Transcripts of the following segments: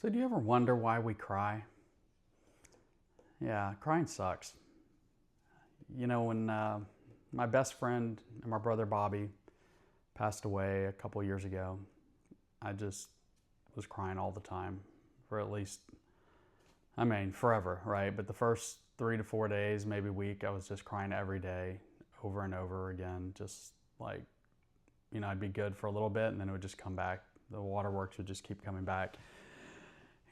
So do you ever wonder why we cry? Yeah, crying sucks. When my best friend and my brother Bobby passed away a couple years ago, I just was crying all the time for at least, forever, right? But the first 3 to 4 days, maybe a week, I was just crying every day over and over again. Just like, I'd be good for a little bit and then it would just come back. The waterworks would just keep coming back.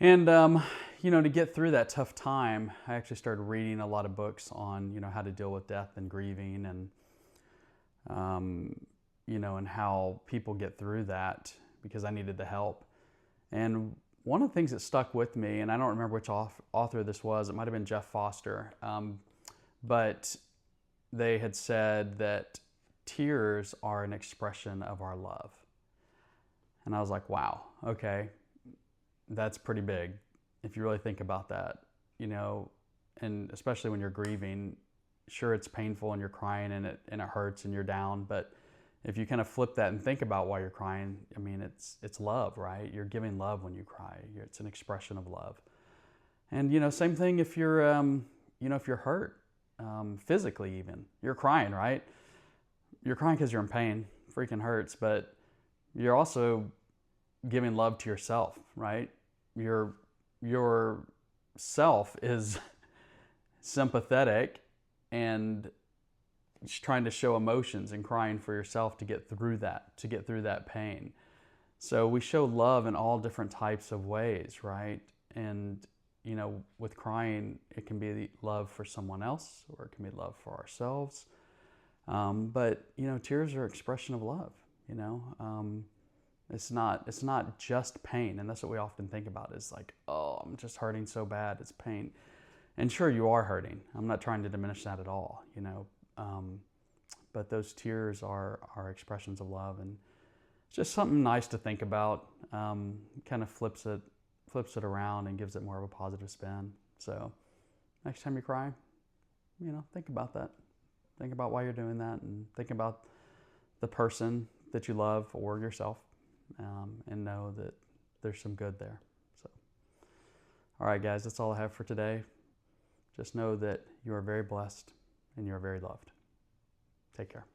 And, to get through that tough time, I actually started reading a lot of books on, how to deal with death and grieving and how people get through that because I needed the help. And one of the things that stuck with me, and I don't remember which author this was, it might have been Jeff Foster, but they had said that tears are an expression of our love. And I was like, wow, okay. That's pretty big if you really think about that, and especially when you're grieving. Sure, it's painful and you're crying and it hurts and you're down, but if you kind of flip that and think about why you're crying, it's love, right? You're giving love when you cry. It's an expression of love. And same thing if you're if you're hurt, physically even, you're crying, right? You're crying because you're in pain, freaking hurts, but you're also giving love to yourself, right? Your self is sympathetic and trying to show emotions and crying for yourself to get through that pain. So we show love in all different types of ways, right? And with crying, it can be love for someone else or it can be love for ourselves. But tears are an expression of love. It's not just pain, and that's what we often think about is like, oh, I'm just hurting so bad, it's pain. And sure, you are hurting. I'm not trying to diminish that at all, but those tears are expressions of love, and it's just something nice to think about. Kind of flips it around and gives it more of a positive spin. So next time you cry, think about that. Think about why you're doing that, and think about the person that you love or yourself. And know that there's some good there. So, all right, guys, that's all I have for today. Just know that you are very blessed and you are very loved. Take care.